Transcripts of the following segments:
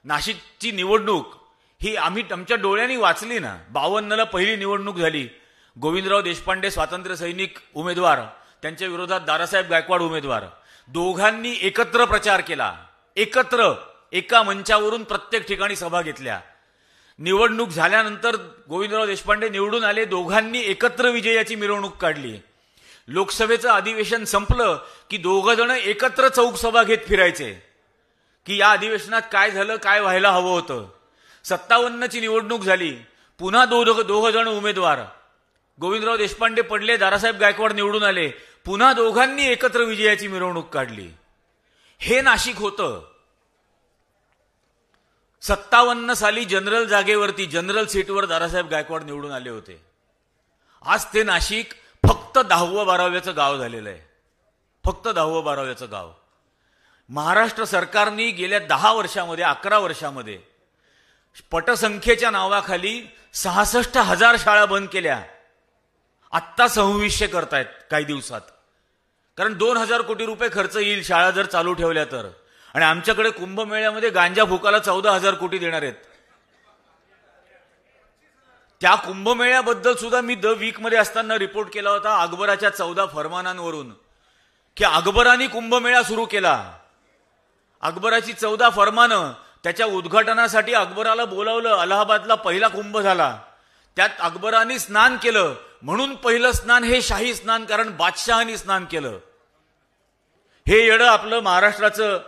नाशिकची निवडणूक ही आम्ही आमच्या डोळ्यांनी वाचली ना. 52ला पहिली निवडणूक झाली. गोविंदराव देशपांडे स्वातंत्र्य सैनिक उमेदवार, त्यांच्या विरोधात दादासाहेब गायकवाड उमेदवार, दोघांनी एकत्र प्रचार केला. एकत्र एका मंचावरून प्रत्येक ठिकाणी सभा घेतल्या. निवडणूक झाल्यानंतर गोविंदराव देशपांडे निवडून आले. दोघांनी एकत्र विजयाची मिरवणूक काढली. लोकसभेचं अधिवेशन संपलं की दोघं जण एकत्र चौक सभा घेत फिरायचे की या अधिवेशनात काय झालं, काय व्हायला हवं होतं. 57ची निवडणूक झाली. पुन्हा दोघं जण उमेदवार. गोविंदराव देशपांडे पडले, दादासाहेब गायकवाड निवडून आले. पुन्हा दोघांनी एकत्र विजयाची मिरवणूक काढली. हे नाशिक होतं. 57 साली जनरल जागेवरती, जनरल सीटवर दादासाहेब गायकवाड निवडून आले होते. आज ते नाशिक फक्त 10व-12व्याचं गाव झालेलं आहे. फक्त 10व-12व्याचं गाव. महाराष्ट्र सरकारने गेल्या 10 वर्षामध्ये, 11 वर्षामध्ये पटसंख्येच्या नावाखाली 66,000 शाळा बंद केल्या. आत्ता 2600 करतायत काही दिवसात. कारण 2,000 कोटी रुपये खर्च येईल शाळा जर चालू ठेवल्या तर. आणि आमच्याकडे कुंभमेळ्यामध्ये गांजा फुकाला 14,000 कोटी देणार आहेत. त्या कुंभमेळ्याबद्दल सुद्धा मी द वीकमध्ये असताना रिपोर्ट केला होता अकबराच्या 14 फरमानांवरून की अकबराने कुंभमेळा सुरू केला. अकबराची 14 फरमानं, त्याच्या उद्घाटनासाठी अकबराला बोलावलं. अलाहाबादला पहिला कुंभ झाला. त्यात अकबराने स्नान केलं. म्हणून पहिलं स्नान हे शाही स्नान, कारण बादशहानी स्नान केलं. हे येडं आपलं महाराष्ट्राचं.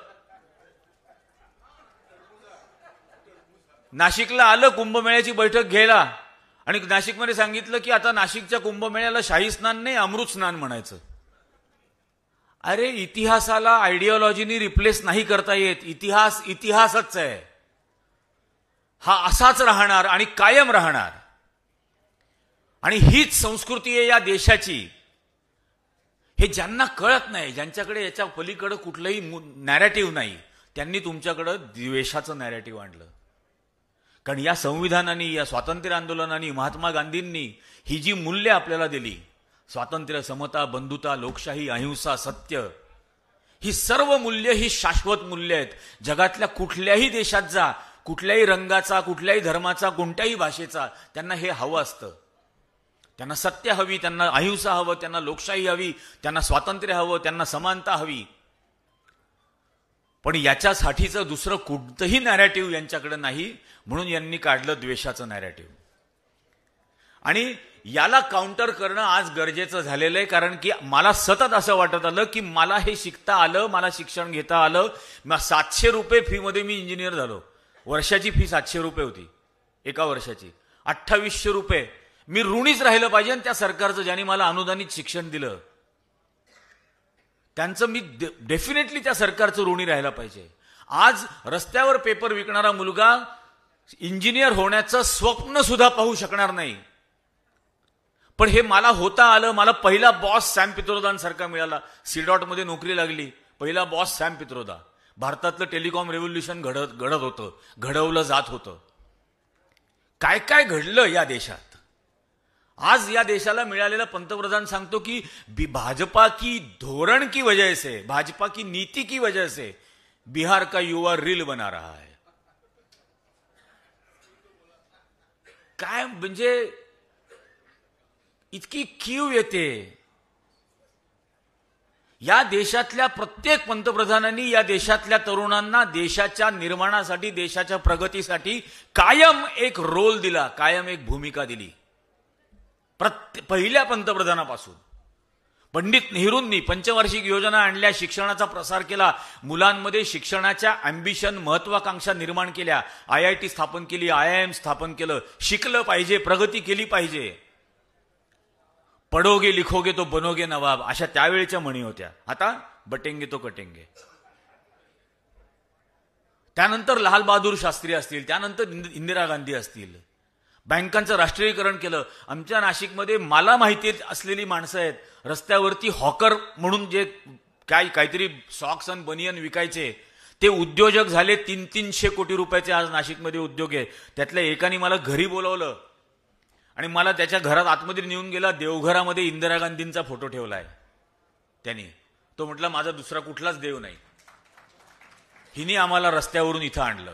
नाशिकला आलं कुंभमेळ्याची बैठक घ्यायला आणि नाशिकमध्ये सांगितलं की आता नाशिकच्या कुंभमेळ्याला शाही स्नान नाही, अमृत स्नान म्हणायचं. अरे इतिहासाला आयडिओलॉजीनी रिप्लेस नाही करता येत. इतिहास इतिहासच आहे. हा असाच राहणार आणि कायम राहणार. आणि हीच संस्कृती आहे या देशाची. हे ज्यांना कळत नाही, ज्यांच्याकडे याच्या पलीकडे कुठलंही नॅरेटिव्ह नाही, त्यांनी तुमच्याकडे द्वेषाचं नॅरेटिव्ह आणलं. कारण या संविधानाने, या स्वातंत्र्य आंदोलनाने, महात्मा गांधींनी ही जी मूल्य आपल्याला दिली, स्वातंत्र्य, समता, बंधुता, लोकशाही, अहिंसा, सत्य, ही सर्व मूल्य ही शाश्वत मूल्य आहेत. जगातल्या कुठल्याही देशात जा, कुठल्याही रंगाचा, कुठल्याही धर्माचा, कोणत्याही भाषेचा, त्यांना हे हवं असतं. त्यांना सत्य हवी, त्यांना अहिंसा हवं, त्यांना लोकशाही हवी, त्यांना स्वातंत्र्य हवं, त्यांना समानता हवी. पण याच्यासाठीचं दुसरं कोणतंही नॅरेटिव्ह यांच्याकडे नाही. म्हणून यांनी काढलं द्वेषाचं नॅरेटिव्ह. आणि याला काउंटर करणं आज गरजेचं झालेलं आहे. कारण की मला सतत असं वाटत आलं की मला हे शिकता आलं, मला शिक्षण घेता आलं. 700 रुपये फी मध्ये मी इंजिनियर झालो. वर्षाची फी 700 रुपये होती एका वर्षाची. 2800 रुपये मी ऋणीच राहिलं पाहिजे त्या सरकारचं, ज्यांनी मला अनुदानित शिक्षण दिलं. त्यांचं मी डेफिनेटली त्या सरकारचं ऋणी राहायला पाहिजे. आज रस्त्यावर पेपर विकणारा मुलगा इंजिनियर होण्याचं स्वप्न सुद्धा पाहू शकणार नाही. पण हे मला होता आलं. मला पहिला बॉस सॅम पित्रोदांसारखा मिळाला. सीडॉट मध्ये नोकरी लागली. पहिला बॉस सॅम पित्रोदा. भारतातलं टेलिकॉम रेव्होल्युशन घडत होतं, घडवलं जात होतं. काय काय घडलं या देशात. आज या देशाला मिळालेला पंतप्रधान सांगतो की भाजपा की धोरण की वजह से, भाजपा की नीति की वजह से बिहार का युवा रील बना रहा है. काय म्हणजे इतकी कीव येते. या देशातल्या प्रत्येक पंतप्रधानांनी या देशातल्या तरुणांना देशाच्या निर्माणासाठी, देशाच्या प्रगतीसाठी कायम एक रोल दिला, कायम एक भूमिका दिली. पहिल्या पंतप्रधानापासून पंडित नेहरूंनी पंचवार्षिक योजना आणल्या, शिक्षणाचा प्रसार केला, मुलांमध्ये शिक्षणाच्या अँबिशन, महत्वाकांक्षा निर्माण केल्या, IIT स्थापन केली, IIM स्थापन केलं. शिकलं पाहिजे, प्रगती केली पाहिजे. पढोगे लिखोगे तो बनोगे नवाब, अशा त्यावेळेच्या म्हणी होत्या. आता बटेंगे तो कटेंगे. त्यानंतर लाल बहादूर शास्त्री असतील, त्यानंतर इंदिरा गांधी असतील. बँकांचं राष्ट्रीयकरण केलं. आमच्या नाशिकमध्ये मला माहिती असलेली माणसं आहेत, रस्त्यावरती हॉकर म्हणून जे काहीतरी सॉक्स आणि बनियन विकायचे, ते उद्योजक झाले. 300 कोटी रुपयाचे आज नाशिकमध्ये उद्योग आहे. त्यातल्या एकाने मला घरी बोलावलं आणि मला त्याच्या घरात आतमध्ये नेऊन गेला. देवघरामध्ये इंदिरा गांधींचा फोटो ठेवलाय त्यांनी. तो म्हटला माझा दुसरा कुठलाच देव नाही, हिने आम्हाला रस्त्यावरून इथं आणलं.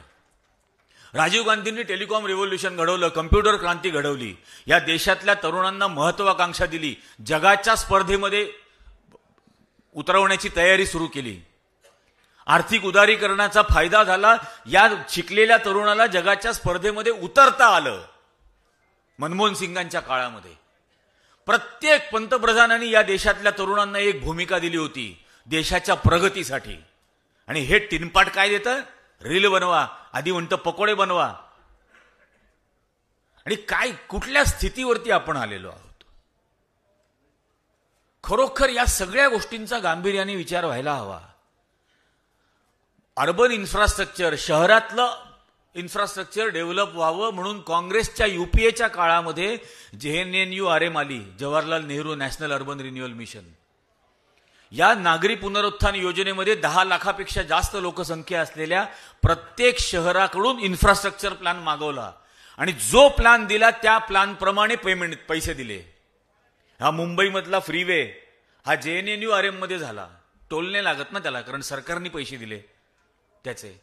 राजीव गांधींनी टेलिकॉम रिव्होल्यूशन घडवलं, कम्प्युटर क्रांती घडवली, या देशातल्या तरुणांना महत्वाकांक्षा दिली, जगाच्या स्पर्धेमध्ये उतरवण्याची तयारी सुरू केली. आर्थिक उदारीकरणाचा फायदा झाला, या शिकलेल्या तरुणाला जगाच्या स्पर्धेमध्ये उतरता आलं. मनमोहन सिंगांच्या काळामध्ये प्रत्येक पंतप्रधानांनी या देशातल्या तरुणांना एक भूमिका दिली होती देशाच्या प्रगतीसाठी. आणि हे टिनपाट काय देतं? रील बनवा, आधी म्हणतं पकोडे बनवा. आणि काय कुठल्या स्थितीवरती आपण आलेलो आहोत? खरोखर या सगळ्या गोष्टींचा गांभीर्याने विचार व्हायला हवा. अर्बन इन्फ्रास्ट्रक्चर, शहरातलं इन्फ्रास्ट्रक्चर डेव्हलप व्हावं म्हणून काँग्रेसच्या युपीएच्या काळामध्ये JNNURM आली, Jawaharlal Nehru national urban renewal mission. या नागरी पुनरुत्थान योजनेमध्ये 10 लाखापेक्षा जास्त लोकसंख्या असलेल्या प्रत्येक शहराकडून इन्फ्रास्ट्रक्चर प्लॅन मागवला आणि जो प्लॅन दिला त्या प्लॅनप्रमाणे पैसे दिले. हा मुंबईमधला फ्रीवे हा JNNURM मध्ये झाला. टोलने लागत ना त्याला, कारण सरकारने पैसे दिले त्याचे.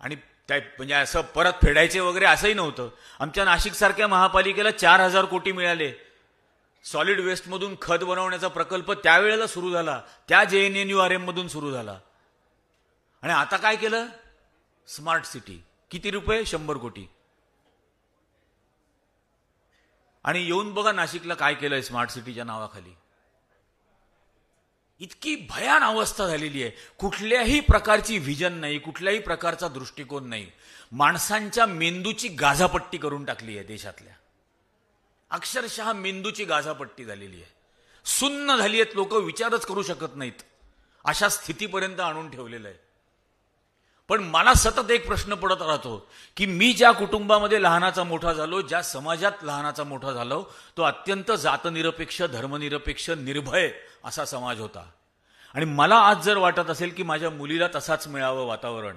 आणि म्हणजे असं परत फेडायचे वगैरे असंही नव्हतं. आमच्या नाशिकसारख्या महापालिकेला 4,000 कोटी मिळाले. सॉलिड वेस्टमधून खत बनवण्याचा प्रकल्प त्यावेळेला सुरू झाला, त्या JNNURM मधून सुरू झाला. आणि आता काय केलं? Smart city. किती रुपये? 100 कोटी. आणि येऊन बघा नाशिकला काय केलंय स्मार्ट सिटीच्या नावाखाली. इतकी भयान अवस्था झालेली आहे. कुठल्याही प्रकारची व्हिजन नाही, कुठल्याही प्रकारचा दृष्टिकोन नाही. माणसांच्या मेंदूची गाझापट्टी करून टाकली आहे देशातल्या. अक्षरशः मेंदूची गाझापट्टी झालेली आहे. सुन्न झाली आहेत लोक, विचारच करू शकत नाहीत. अशा स्थितीपर्यंत आणून ठेवलेलं आहे. पण मला सतत एक प्रश्न पडत राहतो की मी ज्या कुटुंबामध्ये लहानाचा मोठा झालो, ज्या समाजात लहानाचा मोठा झालो, तो अत्यंत जातनिरपेक्ष, धर्मनिरपेक्ष, निर्भय असा समाज होता. आणि मला आज जर वाटत असेल की माझ्या मुलीला तसाच मिळावं वातावरण,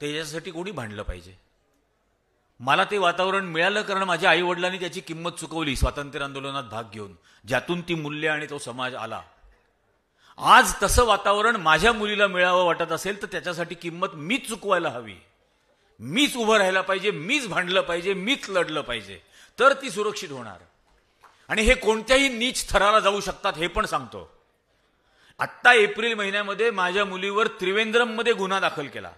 तर याच्यासाठी कोणी भांडलं पाहिजे? मला ते वातावरण मिळालं कारण माझ्या आई वडिलांनी त्याची किंमत चुकवली स्वातंत्र्य आंदोलनात भाग घेऊन, ज्यातून ती मूल्य आणि तो समाज आला. आज तसं वातावरण माझ्या मुलीला मिळावं वाटत असेल तर त्याच्यासाठी किंमत मीच चुकवायला हवी. मीच उभं राहायला पाहिजे, मीच भांडलं पाहिजे, मीच लढलं पाहिजे, तर ती सुरक्षित होणार. आणि हे कोणत्याही नीच थराला जाऊ शकतात हे पण सांगतो. आत्ता एप्रिल महिन्यामध्ये माझ्या मुलीवर त्रिवेंद्रममध्ये गुन्हा दाखल केला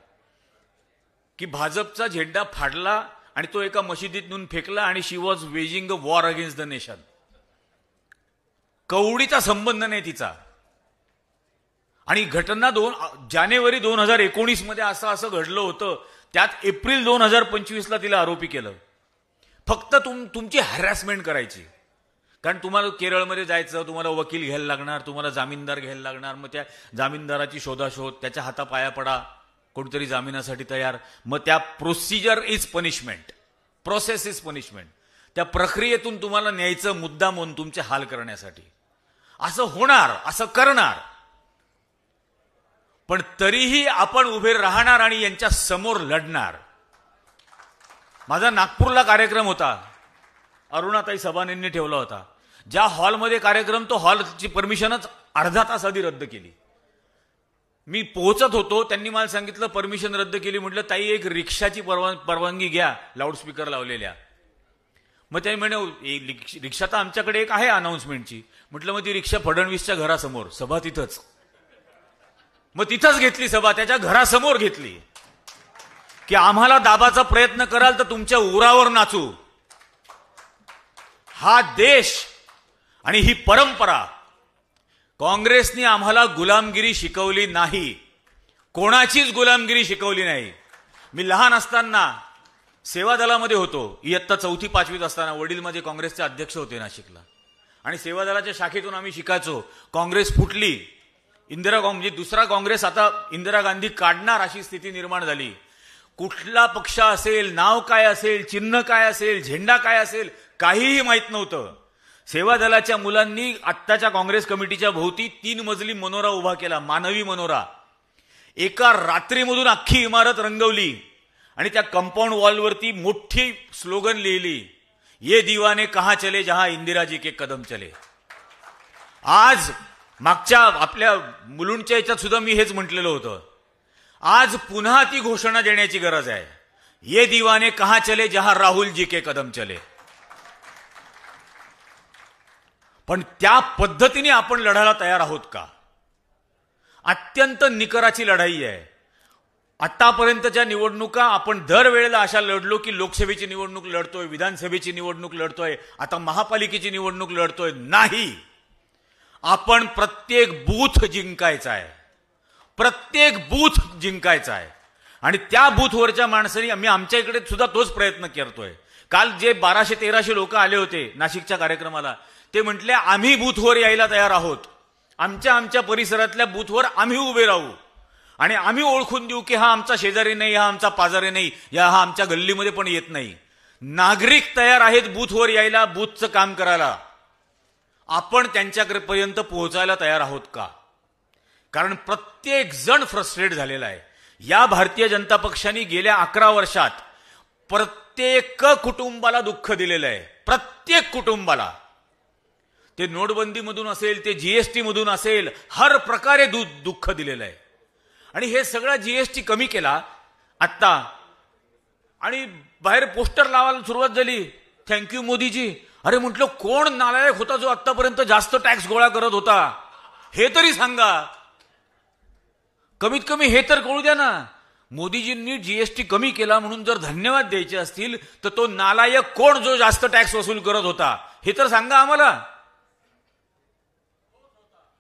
की भाजपचा झेंडा फाडला आणि तो एका मशिदीत नेऊन फेकला आणि she was waging a war against the nation. कवडीचा संबंध नाही तिचा. आणि घटना जानेवारी 2019 मध्ये असं घडलं होतं, त्यात एप्रिल 2025ला तिला आरोपी केलं. फक्त तुमची हॅरॅसमेंट करायची. कारण तुम्हाला केरळमध्ये जायचं, तुम्हाला वकील घ्यायला लागणार, तुम्हाला जामीनदार घ्यायला लागणार. मग त्या जामीनदाराची शोधाशोध, त्याच्या हातापाया पडा, कोणतरी जामिनासाठी तयार. मग त्या procedure is punishment, process is punishment. त्या प्रक्रियेतून तुम्हाला न्यायचं मुद्दाम म्हणून तुमचे हाल करण्यासाठी. असं होणार, असं करणार. पण तरीही आपण उभे राहणार आणि यांच्या समोर लढणार. माझा नागपूरला कार्यक्रम होता, अरुणाताई सबानेंनी ठेवला होता. ज्या हॉलमध्ये कार्यक्रम, तो हॉलची परमिशनच अर्धा तास आधी रद्द केली. मी पोहोचत होतो, त्यांनी मला सांगितलं परमिशन रद्द केली. म्हटलं ताई एक रिक्षाची परवानगी घ्या, लाऊडस्पीकर लावलेल्या. मग त्यांनी म्हणे रिक्षा तर आमच्याकडे एक आहे अनाउन्समेंटची. म्हटलं मग ती रिक्षा फडणवीसच्या घरासमोर, सभा तिथंच. मग तिथंच घेतली सभा, त्याच्या घरासमोर घेतली की आम्हाला दाबाचा प्रयत्न कराल तर तुमच्या उरावर नाचू. हा देश आणि ही परंपरा, काँग्रेसने आम्हाला गुलामगिरी शिकवली नाही, कोणाचीच गुलामगिरी शिकवली नाही. मी लहान असताना सेवा दलामध्ये होतो, इयत्ता 4थी 5वीत असताना. वडील माझे काँग्रेसचे अध्यक्ष होते नाशिकला. आणि सेवा दलाच्या शाखेतून आम्ही शिकायचो. काँग्रेस फुटली, म्हणजे दुसरा काँग्रेस आता इंदिरा गांधी काढणार अशी स्थिती निर्माण झाली. कुठला पक्ष असेल, नाव काय असेल, चिन्ह काय असेल, झेंडा काय असेल, काहीही माहित नव्हतं. सेवा दलाच्या मुलांनी आत्ताच्या काँग्रेस कमिटीच्या भोवती 3 मजली मनोरा उभा केला, मानवी मनोरा. एका रात्रीमधून अख्खी इमारत रंगवली आणि त्या कंपाऊंड वॉलवरती मोठी स्लोगन लिहिली, ये दीवाने कहां चले जहां इंदिराजी के कदम चले. आज मागच्या आपल्या मुलुंडच्या याच्यात सुद्धा मी हेच म्हटलेलं होतं. आज पुन्हा ती घोषणा देण्याची गरज आहे ये दीवाने कहां चले जहां राहुल जी के कदम चले. पण त्या पद्धतीने आपण लढायला तयार आहोत का? अत्यंत निकराची लढाई आहे. आतापर्यंतच्या निवडणुका आपण दरवेळेला अशा लढलो की लोकसभेची निवडणूक लढतोय, विधानसभेची निवडणूक लढतोय, आता महापालिकेची निवडणूक लढतोय. नाही, आपण प्रत्येक बूथ जिंकायचा आहे, प्रत्येक बूथ जिंकायचा आहे. आणि त्या बूथवरच्या माणसांनी आम्ही आमच्या इकडे सुद्धा तोच प्रयत्न करतोय. काल जे 1200-1300 लोक आले होते नाशिकच्या कार्यक्रमाला, ते म्हटले आम्ही बूथवर यायला तयार आहोत, आमच्या परिसरातल्या बूथवर आम्ही उभे राहू आणि आम्ही ओळखून देऊ की हा आमचा शेजारी नाही, हा आमचा पाजारी नाही, हा आमच्या गल्लीमध्ये पण येत नाही. नागरिक तयार आहेत बूथवर यायला, बूथचं काम करायला. आपण त्यांच्यापर्यंत पोहोचायला तयार आहोत का? कारण प्रत्येक जण फ्रस्ट्रेट झालेला आहे. या भारतीय जनता पक्षाने गेल्या 11 वर्षात प्रत्येक कुटुंबाला दुःख दिलेलं आहे, प्रत्येक कुटुंबाला. ते नोटबंदीमधून असेल, ते जीएसटी मधून असेल, हर प्रकारे दुःख दिलेलं आहे. आणि हे सगळं जीएसटी कमी केला आत्ता, आणि बाहेर पोस्टर लावायला सुरुवात झाली, थँक्यू मोदीजी. अरे म्हटलं, कोण नालायक होता जो आतापर्यंत जास्त टॅक्स गोळा करत होता? हे तरी सांगा, कमीत कमी हे तर कळू द्या ना. मोदीजींनी जीएसटी कमी केला म्हणून जर धन्यवाद द्यायचे असतील तर तो नालायक कोण जो जास्त टॅक्स वसूल करत होता हे तर सांगा आम्हाला.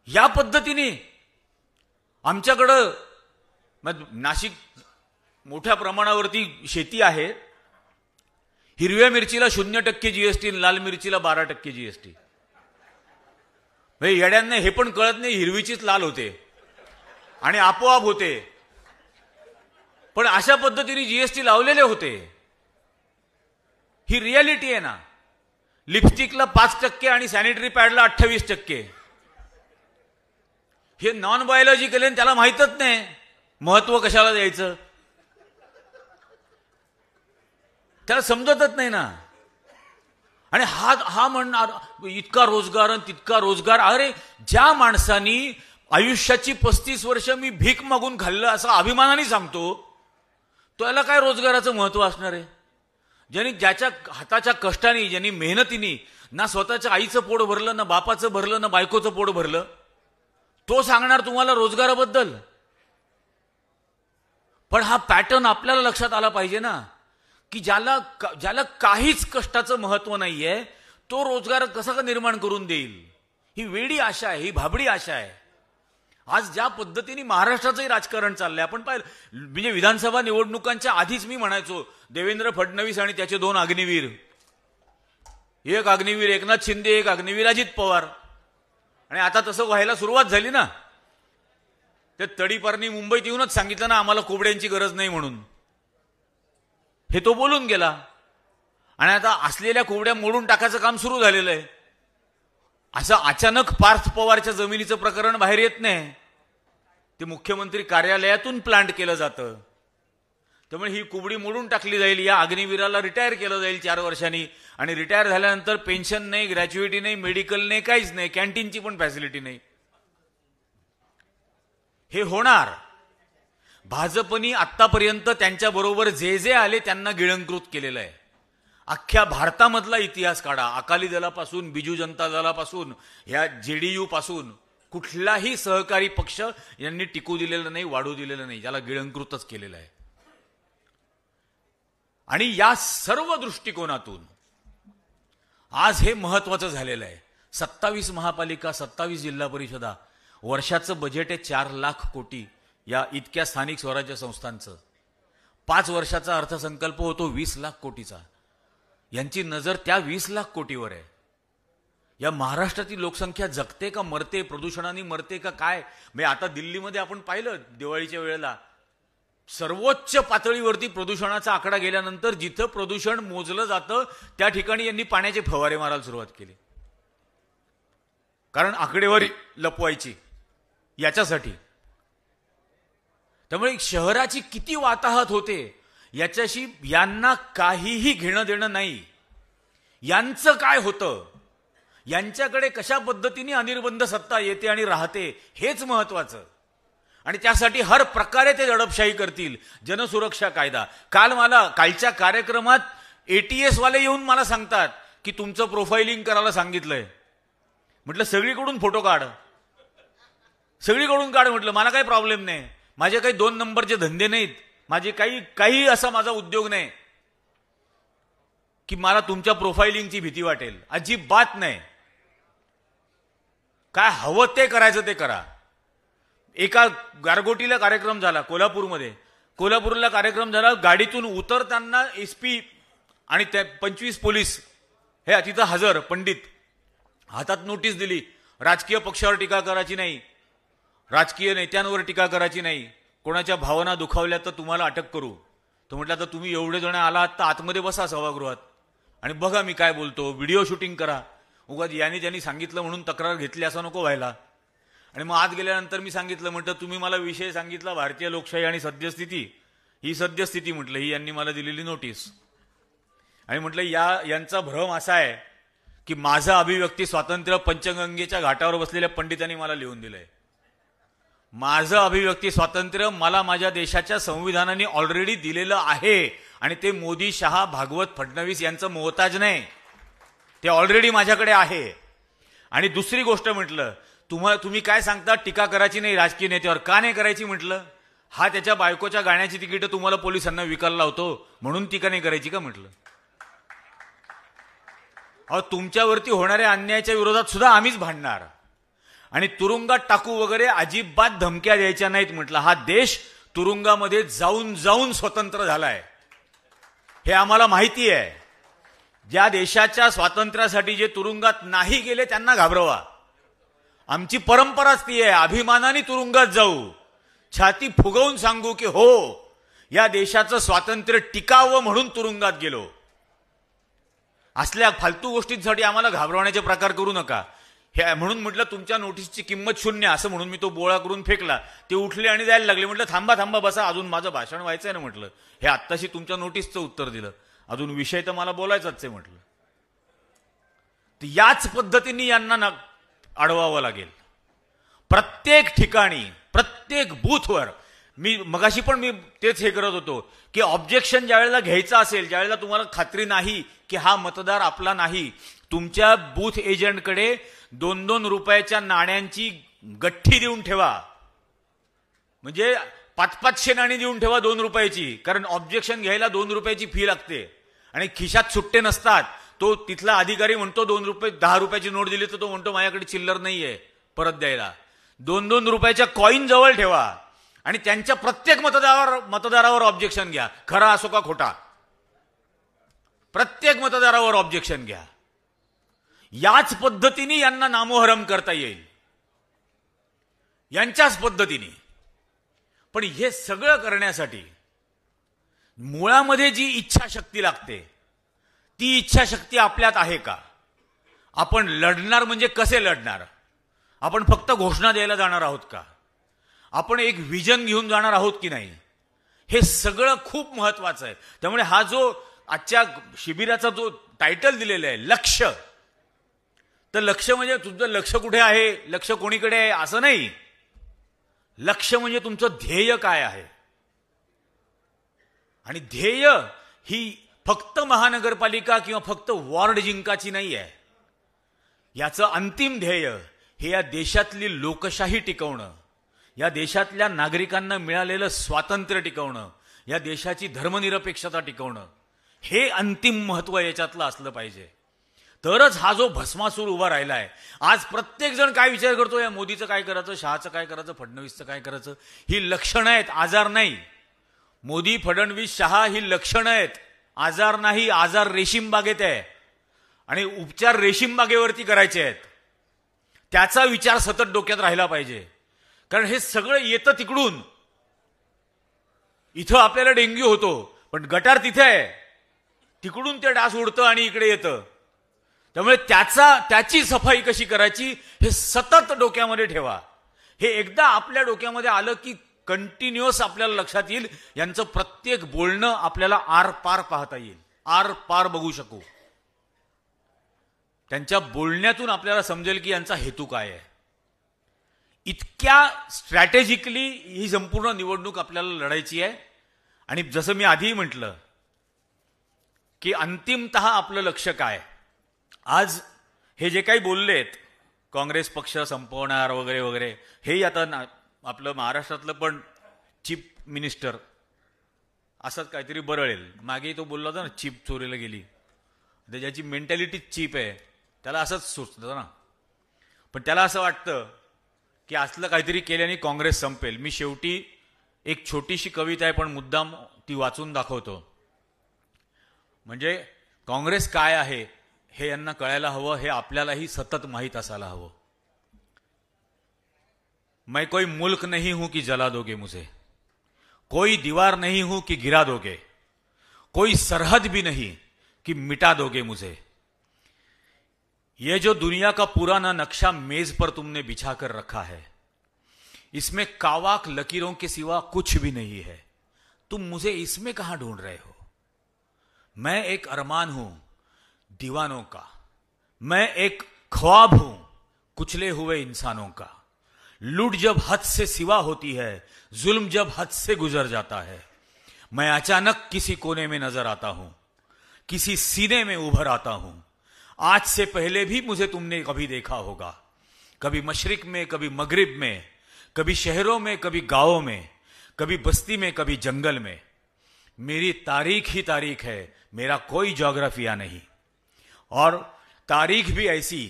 या पद्धतीने आमच्याकडं नाशिक मोठ्या प्रमाणावरती शेती आहे. हिरव्या मिरचीला 0% जीएसटी, लाल मिरचीला 12% जीएसटी. येड्यांना हे पण कळत नाही, हिरवीचीच लाल होते आणि आपोआप होते. पण अशा पद्धतीने जीएसटी लावलेले होते. ही रियालिटी आहे ना. लिपस्टिकला 5% आणि सॅनिटरी पॅडला 28%. हे नॉन बायोलॉजिकल आहे, त्याला माहीतच नाही महत्व कशाला द्यायचं, त्याला समजतच नाही ना. आणि हा म्हणणार इतका रोजगार आणि तितका रोजगार. अरे ज्या माणसानी आयुष्याची 35 वर्ष मी भीक मागून खाल्लं असं अभिमानाने सांगतो, तो याला काय रोजगाराचं महत्व असणार आहे? ज्याच्या हाताच्या कष्टाने, ज्यांनी मेहनतीने ना स्वतःच्या आईचं पोट भरलं, ना बापाचं भरलं, ना बायकोचं पोट भरलं, तो सांगणार तुम्हाला रोजगाराबद्दल. पण हा पॅटर्न आपल्याला लक्षात आला पाहिजे ना, की ज्याला काहीच कष्टाचं महत्व नाहीये तो रोजगार कसा निर्माण करून देईल? ही वेडी आशा आहे, ही भाबडी आशा आहे. आज ज्या पद्धतीने महाराष्ट्राचंही राजकारण चाललंय आपण पाहिलं. म्हणजे विधानसभा निवडणुकांच्या आधीच मी म्हणायचो देवेंद्र फडणवीस आणि त्याचे 2 अग्निवीर, एक अग्निवीर एकनाथ शिंदे, एक अग्निवीर अजित पवार. आणि आता तसं व्हायला सुरुवात झाली ना. ते तडीपारनी मुंबईत येऊनच सांगितलं ना आम्हाला कोबड्यांची गरज नाही म्हणून. हे तो बोलून गेला आणि आता असलेल्या कोबड्या मोडून टाकायचं काम सुरू झालेलं आहे. असं अचानक पार्थ पवारच्या जमिनीचं प्रकरण बाहेर येत नाही, ते मुख्यमंत्री कार्यालयातून प्लांट केलं जातं. त्यामुळे ही कुबडी मोडून टाकली जाईल, या अग्निवीराला रिटायर केलं जाईल 4 वर्षांनी. आणि रिटायर झाल्यानंतर पेन्शन नाही, ग्रॅज्युएटी नाही, मेडिकल नाही, काहीच नाही, कॅन्टीनची पण फॅसिलिटी नाही. हे होणार. भाजपनी आतापर्यंत त्यांच्या बरोबर जे जे आले त्यांना गिळंकृत केलेलं आहे. अख्ख्या भारतामधला इतिहास काढा, अकाली दलापासून, बिजू जनता दलापासून, ह्या जेडीयू पासून कुठलाही सहकारी पक्ष यांनी टिकू दिलेलं नाही, वाढू दिलेलं नाही, ज्याला गिळंकृतच केलेलं आहे. आणि या सर्व दृष्टिकोनातून आज हे महत्वाचं झालेलं आहे. 27 महापालिका, 27 जिल्हा परिषदा, वर्षाचं बजेट आहे 4 लाख कोटी या इतक्या स्थानिक स्वराज्य संस्थांचं. 5 वर्षाचा अर्थसंकल्प होतो 20 लाख कोटीचा. यांची नजर त्या 20 लाख कोटीवर आहे. या महाराष्ट्रातील लोकसंख्या जगते का मरते, प्रदूषणाने मरते का काय? म्हणजे आता दिल्लीमध्ये आपण पाहिलं दिवाळीच्या वेळेला सर्वोच्च पातळीवरती प्रदूषणाचा आकडा गेल्यानंतर जिथं प्रदूषण मोजलं जातं त्या ठिकाणी यांनी पाण्याचे फवारे मारायला सुरुवात केली, कारण आकडेवारी लपवायची याच्यासाठी. त्यामुळे शहराची किती वाताहत होते याच्याशी यांना काहीही घेणं देणं नाही. यांचं काय होतं, यांच्याकडे कशा पद्धतीने अनिर्बंध सत्ता येते आणि राहते हेच महत्वाचं. आणि त्यासाठी हर प्रकारे ते दडपशाही करतील. जनसुरक्षा कायदा. कालच्या कार्यक्रमात ATS वाले येऊन मला सांगतात की तुमचं प्रोफाइलिंग करायला सांगितलंय. म्हटलं सगळीकडून फोटो काढ, सगळीकडून काढ. म्हटलं मला काही प्रॉब्लेम नाही, माझे काही 2 नंबरचे धंदे नाहीत, माझे काही असा माझा उद्योग नाही की मला तुमच्या प्रोफाइलिंगची भीती वाटेल. अजिबात नाही. काय हवं ते करायचं ते करा. एका गारगोटीला कार्यक्रम झाला कोल्हापूरला कार्यक्रम झाला. गाडीतून उतरताना SP आणि 25 पोलीस हे तिथं हजर. पंडित हातात नोटीस दिली, राजकीय पक्षावर टीका करायची नाही, राजकीय नेत्यांवर टीका करायची नाही, कोणाच्या भावना दुखावल्या तर तुम्हाला अटक करू. तो म्हटलं तर तुम्ही एवढे जण आलात तर आतमध्ये बसा सभागृहात आणि बघा मी काय बोलतो, व्हिडिओ शूटिंग करा. उगाच यांनी ज्यांनी सांगितलं म्हणून तक्रार घेतली असं नको व्हायला. आणि मग आत गेल्यानंतर मी सांगितलं, म्हटलं तुम्ही मला विषय सांगितला भारतीय लोकशाही आणि सद्यस्थिती. ही सद्यस्थिती म्हटलं ही यांनी मला दिलेली नोटीस. आणि म्हटलं यांचा भ्रम असा आहे की माझं अभिव्यक्ती स्वातंत्र्य पंचगंगेच्या घाटावर बसलेल्या पंडितांनी मला लिहून दिलंय. माझं अभिव्यक्ती स्वातंत्र्य मला माझ्या देशाच्या संविधानाने ऑलरेडी दिलेलं आहे आणि ते मोदी, शहा, भागवत, फडणवीस यांचं मोहताज नाही, ते ऑलरेडी माझ्याकडे आहे. आणि दुसरी गोष्ट म्हटलं, तुम्ही काय सांगता टीका करायची नाही राजकीय नेत्यावर. का नाही करायची म्हटलं, हा त्याच्या बायकोच्या गाण्याची तिकीट तुम्हाला पोलिसांना विकायला लावतो म्हणून टीका नाही करायची का म्हटलं. अहो तुमच्यावरती होणाऱ्या अन्यायाच्या विरोधात सुद्धा आम्हीच भांडणार आणि तुरुंगात टाकू वगैरे अजिबात धमक्या द्यायच्या नाहीत म्हटलं. हा देश तुरुंगामध्ये जाऊन जाऊन स्वतंत्र झालाय हे आम्हाला माहिती आहे. ज्या देशाच्या स्वातंत्र्यासाठी जे तुरुंगात नाही गेले त्यांना घाबरवा. आमची परंपराच ती आहे, अभिमानाने तुरुंगात जाऊ, छाती फुगवून सांगू की हो या देशाचं स्वातंत्र्य टिकावं म्हणून तुरुंगात गेलो. असल्या फालतू गोष्टींसाठी आम्हाला घाबरवण्याचे प्रकार करू नका. हे म्हणून म्हटलं तुमच्या नोटीसची किंमत 0 असं म्हणून मी तो बोळा करून फेकला. ते उठले आणि जायला लागले. म्हटलं थांबा थांबा बसा, अजून माझं भाषण व्हायचंय ना म्हटलं. हे आत्ताशी तुमच्या नोटीसचं उत्तर दिलं, अजून विषय तर मला बोलायचाच आहे म्हटलं. तर याच पद्धतीने यांना अडवावं लागेल. प्रत्येक ठिकाणी प्रत्येक बूथवर मगाशी पण मी तेच हे करत होतो की ऑब्जेक्शन ज्यावेळेला घ्यायचं असेल, ज्यावेळेला तुम्हाला खात्री नाही की हा मतदार आपला नाही, तुमच्या बूथ एजंटकडे 2-2 रुपयाच्या नाण्यांची गठ्ठी देऊन ठेवा. म्हणजे 500-500 नाणी देऊन ठेवा 2 रुपयाची, कारण ऑब्जेक्शन घ्यायला 2 रुपयाची फी लागते आणि खिशात सुट्टे नसतात. तो तिथला अधिकारी म्हणतो 2 रुपये 10 रुपयाची नोट दिली तर तो म्हणतो माझ्याकडे चिल्लर नाहीये परत द्यायला. 2-2 रुपयाच्या कॉईन जवळ ठेवा आणि त्यांच्या प्रत्येक मतदारावर ऑब्जेक्शन घ्या, खरा असो का खोटा. प्रत्येक मतदारावर ऑब्जेक्शन घ्या. याच पद्धतीने यांना नामोहरम करता येईल, यांच्याच पद्धतीने. पण हे सगळं करण्यासाठी मुळामध्ये जी इच्छाशक्ती लागते ती इच्छाशक्ती आपल्यात आहे का? आपण लढणार म्हणजे कसे लढणार? आपण फक्त घोषणा द्यायला जाणार आहोत का? आपण एक व्हिजन घेऊन जाणार आहोत की नाही? हे सगळं खूप महत्वाचं आहे. त्यामुळे हा जो आजच्या शिबिराचा जो टायटल दिलेला आहे लक्ष्य, तर लक्ष्य म्हणजे तुमचं लक्ष कुठे आहे, लक्ष कोणीकडे आहे असं नाही. लक्ष्य म्हणजे तुमचं ध्येय काय आहे. आणि ध्येय ही फक्त महानगरपालिका किंवा फक्त वॉर्ड जिंकाची नाही आहे. याचं अंतिम ध्येय हे या देशातली लोकशाही टिकवणं, या देशातल्या नागरिकांना मिळालेलं स्वातंत्र्य टिकवणं, या देशाची धर्मनिरपेक्षता टिकवणं, हे अंतिम महत्व याच्यातलं असलं पाहिजे. तरच हा जो भस्मासूर उभा राहिलाय. आज प्रत्येक जण काय विचार करतो, या मोदीचं काय करायचं, शहाचं काय करायचं, फडणवीसचं काय करायचं. ही लक्षणं आहेत, आजार नाही. मोदी, फडणवीस, शहा ही लक्षणं आहेत, आजार नाही. आजार रेशीम बागेत आहे आणि उपचार रेशीम बागेवरती करायचे आहेत. त्याचा विचार सतत डोक्यात राहिला पाहिजे. कारण हे सगळं येतं तिकडून. इथं आपल्याला डेंग्यू होतो पण गटार तिथे आहे, तिकडून ते डास उडतं आणि इकडे येतं. त्यामुळे त्याची सफाई कशी करायची हे सतत डोक्यामध्ये ठेवा. हे एकदा आपल्या डोक्यामध्ये आलं की कंटिन्युअस आपल्याला लक्षात येईल. यांचं प्रत्येक बोलणं आपल्याला आर पार पाहता येईल, आर पार बघू शकू. त्यांच्या बोलण्यातून आपल्याला समजेल की यांचा हेतू काय आहे. इतक्या स्ट्रॅटेजिकली ही संपूर्ण निवडणूक आपल्याला लढायची आहे. आणि जसं मी आधीही म्हटलं की अंतिमतः आपलं लक्ष काय. आज हे जे काही बोललेत काँग्रेस पक्ष संपवणार वगैरे वगैरे, हेही आता आपलं महाराष्ट्रातलं पण चीफ मिनिस्टर असंच काहीतरी बरळेल. मागे तो बोलला होता ना, चीप चोरीला गेली. ज्याची मेंटॅलिटी चीप आहे त्याला असंच सुचतं ना. पण त्याला असं वाटतं की असलं काहीतरी केल्याने काँग्रेस संपेल. मी शेवटी एक छोटीशी कविता आहे पण मुद्दाम ती वाचून दाखवतो. म्हणजे काँग्रेस काय आहे हे यांना कळायला हवं, हे आपल्यालाही सतत माहीत असायला हवं. मैं कोई मुल्क नहीं हूं कि जला दोगे मुझे, कोई दीवार नहीं हूं कि गिरा दोगे, कोई सरहद भी नहीं कि मिटा दोगे मुझे. ये जो दुनिया का पुराना नक्शा मेज पर तुमने बिछा कर रखा है, इसमें कावाक लकीरों के सिवा कुछ भी नहीं है. तुम मुझे इसमें कहां ढूंढ रहे हो. मैं एक अरमान हूं दीवानों का, मैं एक ख्वाब हूं कुचले हुए इंसानों का. लूट जब हद से सिवा होती है, जुल्म जब हद से गुजर जाता है, मैं अचानक किसी कोने में नजर आता हूं, किसी सीने में उभर आता हूं. आज से पहले भी मुझे तुमने कभी देखा होगा, कभी मशरिक में, कभी मगरिब में, कभी शहरों में, कभी गांवों में, कभी बस्ती में, कभी जंगल में. मेरी तारीख ही तारीख है, मेरा कोई ज्योग्राफिया नहीं. और तारीख भी ऐसी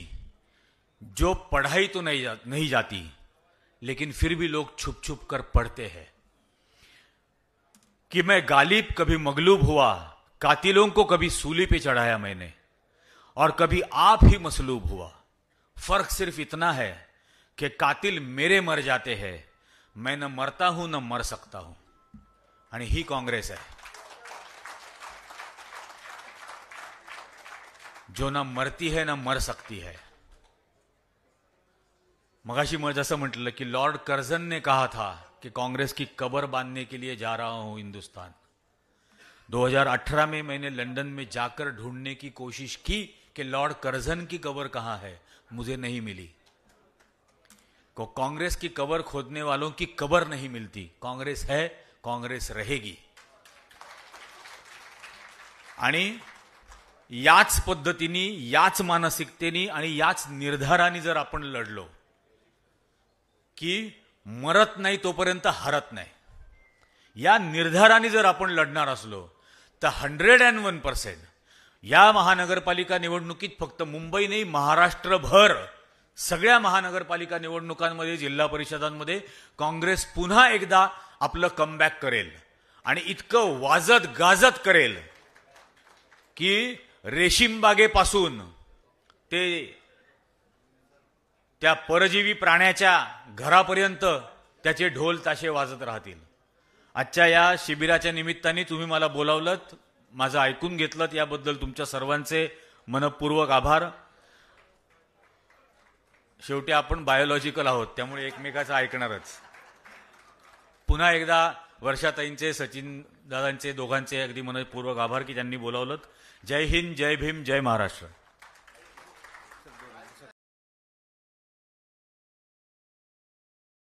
जो पढ़ाई तो नहीं जाती, लेकिन फिर भी लोग छुप छुप कर पढ़ते हैं. कि मैं गालिब कभी मगलूब हुआ, कातिलों को कभी सूली पे चढ़ाया मैंने, और कभी आप ही मसलूब हुआ. फर्क सिर्फ इतना है कि कातिल मेरे मर जाते हैं, मैं न मरता हूं न मर सकता हूं. आणि ही काँग्रेस आहे जो ना मरती है ना मर सकती है. मगाशी जैसा म्हटलं की लॉर्ड कर्जन ने कहा था कि कांग्रेस की कबर बांधने के लिए जा रहा हूं हिंदुस्तान. 2018 में मैंने लंदन में जाकर ढूंढने की कोशिश की कि लॉर्ड कर्जन की कबर कहां है, मुझे नहीं मिली. को कांग्रेस की कबर खोदने वालों की कबर नहीं मिलती. कांग्रेस है, कांग्रेस रहेगी. आणि याच पद्धतीने, याच मानसिकतेने आणि याच निर्धाराने जर आपण लढलो की मरत नाही तोपर्यंत हरत नाही, या निर्धाराने जर आपण लढणार असलो तर 101% या महानगरपालिका निवडणुकीत फक्त मुंबई नाही, महाराष्ट्रभर सगळ्या महानगरपालिका निवडणुकांमध्ये, जिल्हा परिषदांमध्ये काँग्रेस पुन्हा एकदा आपलं कमबॅक करेल. आणि इतकं वाजत गाजत करेल की रेशीमबागेपासून ते त्या परजीवी प्राण्याच्या घरापर्यंत त्याचे ढोल ताशे वाजत राहतील. आजच्या या शिबिराच्या निमित्ताने तुम्ही मला बोलावलंत, माझं ऐकून घेतलं, याबद्दल तुमच्या सर्वांचे मनपूर्वक आभार. शेवटी आपण बायोलॉजिकल आहोत त्यामुळे एकमेकाचं ऐकणारच. पुन्हा एकदा वर्षाताईंचे, सचिन दादांचे, दोघांचे अगदी मनपूर्वक आभार की त्यांनी बोलावलं. जय हिंद, जय भीम, जय महाराष्ट्र.